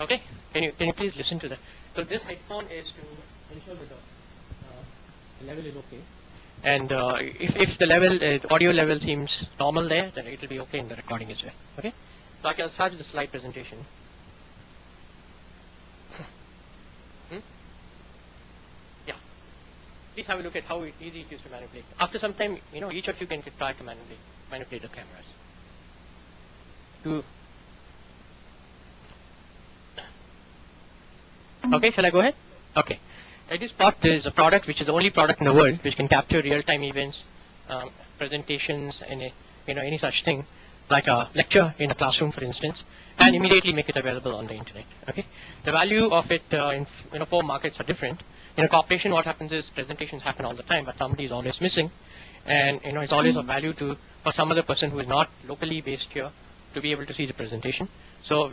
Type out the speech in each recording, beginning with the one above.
Okay, can you please listen to that? So this headphone is to ensure that the level is okay. And if the level, audio level seems normal there, then it will be okay in the recording as well. Okay, so I can start with the slide presentation. Yeah, please have a look at how easy it is to manipulate. After some time, each of you can try to manipulate the cameras. Okay, shall I go ahead? Okay. Eduspot is a product which is the only product in the world which can capture real-time events, presentations, and any such thing, like a lecture in a classroom, for instance, and immediately make it available on the internet. Okay. The value of it in 4 markets are different. In a corporation, what happens is presentations happen all the time, but somebody is always missing, and it's always of value for some other person who is not locally based here to be able to see the presentation. So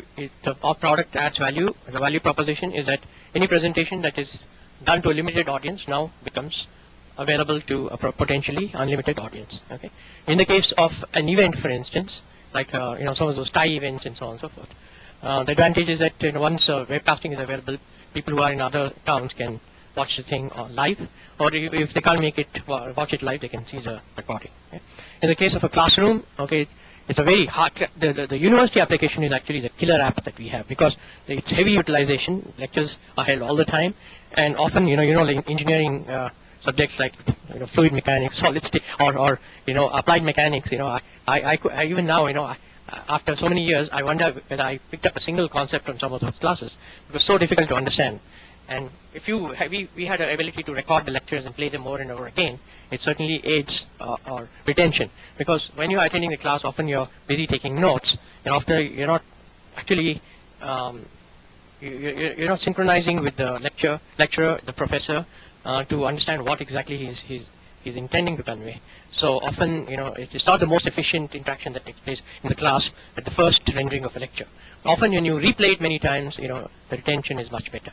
our product adds value. The value proposition is that any presentation that is done to a limited audience now becomes available to a potentially unlimited audience. Okay. In the case of an event, for instance, like some of those Thai events and so on and so forth, the advantage is that once webcasting is available, people who are in other towns can watch the thing live, or if they can't make it watch it live, they can see the recording. Okay. In the case of a classroom, okay, it's a very hard. The university application is actually the killer app that we have because it's heavy utilization. Lectures are held all the time, and often like engineering subjects like fluid mechanics, solid state, or applied mechanics. I even now after so many years, I wonder whether I picked up a single concept from some of those classes. It was so difficult to understand. And if we had the ability to record the lectures and play them over and over again, it certainly aids our retention. Because when you're attending the class, often you're busy taking notes, and after you're not actually you're not synchronizing with the lecturer, the professor, to understand what exactly he's intending to convey. So often, it is not the most efficient interaction that takes place in the class at the first rendering of a lecture. Often, when you replay it many times, the retention is much better.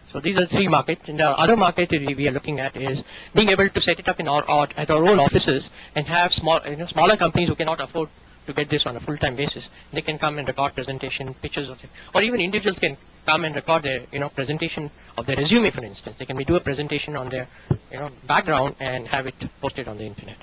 So these are 3 markets. And the other market we are looking at is being able to set it up at our own offices and have smaller companies who cannot afford to get this on a full-time basis. They can come and record presentation, pictures of it, or even individuals can come and record their presentation of their resume, for instance. They can do a presentation on their background and have it posted on the internet.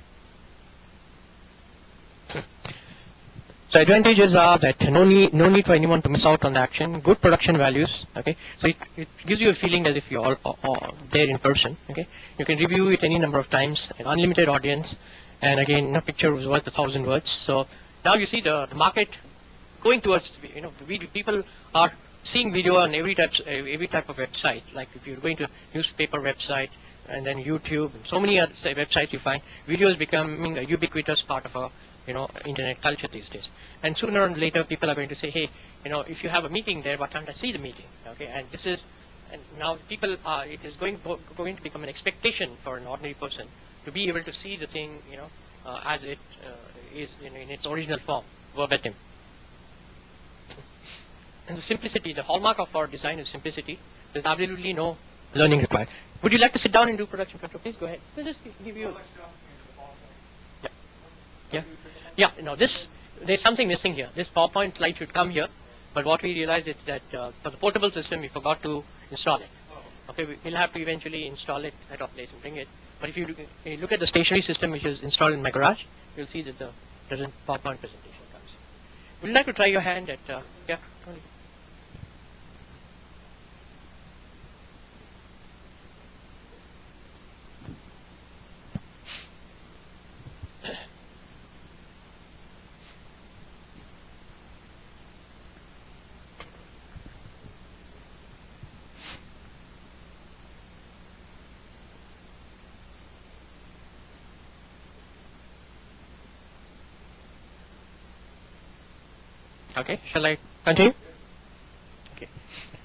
So advantages are that no need for anyone to miss out on the action. Good production values. Okay, so it gives you a feeling as if you're all there in person. Okay, you can review it any number of times. An unlimited audience, and again, a picture is worth 1,000 words. So now you see the market going towards people are seeing video on every type of website. Like if you're going to newspaper website and then YouTube, and so many other websites you find, video is becoming a ubiquitous part of our internet culture these days. And sooner or later, people are going to say, hey, if you have a meeting there, why can't I see the meeting? Okay, and now people it is going to become an expectation for an ordinary person to be able to see the thing, as it is in its original form, verbatim. And the simplicity, the hallmark of our design is simplicity. There's absolutely no learning required. Would you like to sit down and do production control? Please go ahead. We'll just give you. Yeah. No, there's something missing here. This PowerPoint slide should come here, but what we realized is that for the portable system, we forgot to install it. Okay, we'll have to eventually install it at our place and bring it. But if you look at the stationary system, which is installed in my garage, you'll see that the present PowerPoint presentation comes. Would you like to try your hand at, yeah, Tony? Okay, shall I continue? Okay.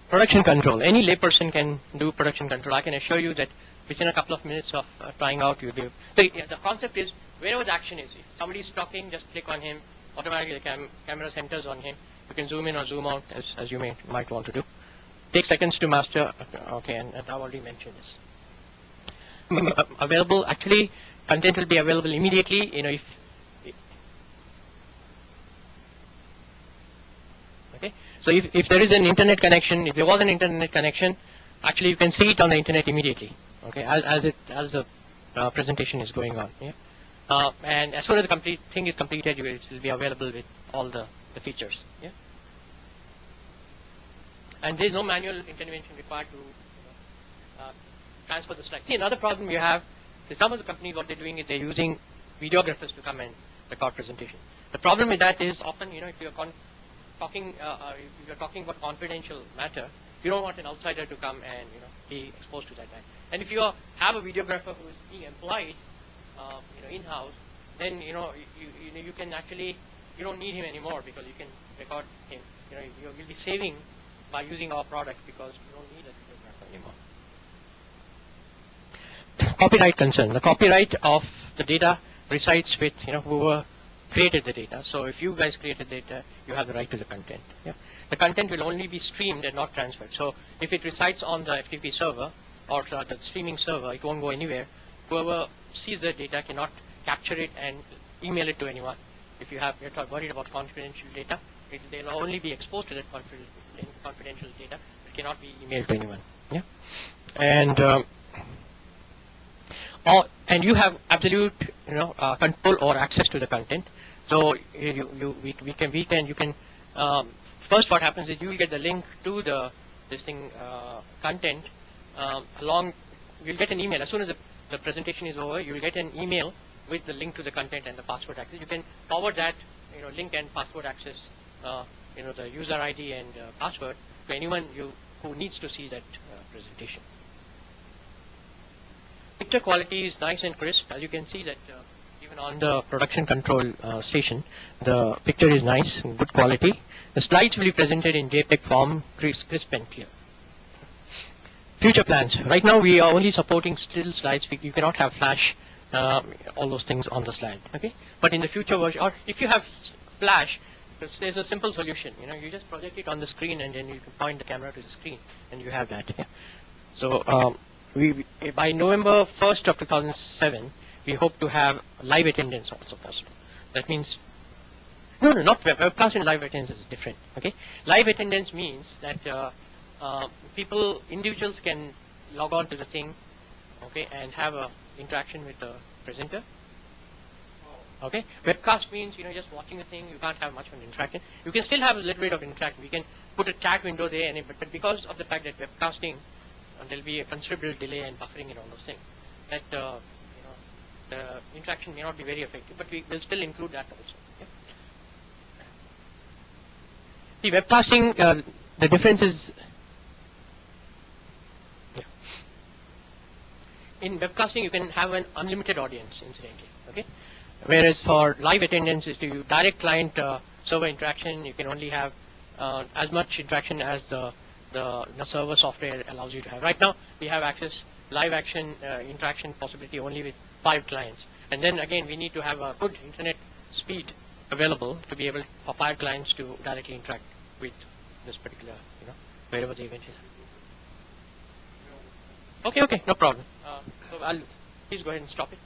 Production control. Any layperson can do production control. I can assure you that within a couple of minutes of trying out, you'll be. The concept is wherever the action is. If somebody is talking, just click on him. Automatically, the camera centers on him. You can zoom in or zoom out as you might want to do. Take seconds to master. Okay, and I've already mentioned this. Available. Actually, content will be available immediately. If Okay, so if there is an internet connection, if there was an internet connection, actually you can see it on the internet immediately. Okay, as the presentation is going on. Yeah, and as soon as the complete thing is completed, it will be available with all the features. Yeah, and there is no manual intervention required to transfer the slides. See, another problem you have is some of the companies, what they're doing is they're using videographers to come and record presentation. The problem with that is often, if you're talking about confidential matter, you don't want an outsider to come and be exposed to that. And if you have a videographer who is being employed, in-house, then you can actually, you don't need him anymore because you can record him. You'll be saving by using our product because you don't need a videographer anymore. Copyright concern. The copyright of the data resides with whoever created the data. So if you guys created data, you have the right to the content. Yeah? The content will only be streamed and not transferred. So if it resides on the FTP server or the streaming server, it won't go anywhere. Whoever sees the data cannot capture it and email it to anyone. If you're worried about confidential data, they'll only be exposed to that confidential data. It cannot be emailed to anyone. Yeah, and you have absolute control or access to the content. So you can first what happens is you will get the link to this content you'll get an email as soon as the presentation is over. You will get an email with the link to the content and the password access. You can forward that link and password access the user ID and password to anyone who needs to see that presentation. Picture quality is nice and crisp. As you can see that even on the production control station, the picture is nice and good quality. The slides will be presented in JPEG form, crisp and clear. Future plans. Right now we are only supporting still slides. You cannot have flash, all those things on the slide. Okay, but in the future version, or if you have flash, there's a simple solution. You just project it on the screen and then you can point the camera to the screen and you have that. Yeah? So by November 1st of 2007, we hope to have live attendance also possible. That means, not webcast and live attendance is different. Okay, live attendance means that individuals can log on to the thing, okay, and have a interaction with the presenter. Okay, webcast means just watching the thing. You can't have much of an interaction. You can still have a little bit of interaction. We can put a chat window there, but because of the fact that webcasting, there'll be a considerable delay and buffering and all those things. That the interaction may not be very effective, but we will still include that also. Yeah? See, webcasting, the difference is. In webcasting, you can have an unlimited audience, incidentally. Okay, whereas for live attendance, if you direct client server interaction, you can only have as much interaction as the server software allows you to have. Right now, we have live interaction possibility only with 5 clients, and then again, we need to have a good internet speed available to be able for 5 clients to directly interact with this particular, wherever the event is. Okay, no problem. So please go ahead and stop it.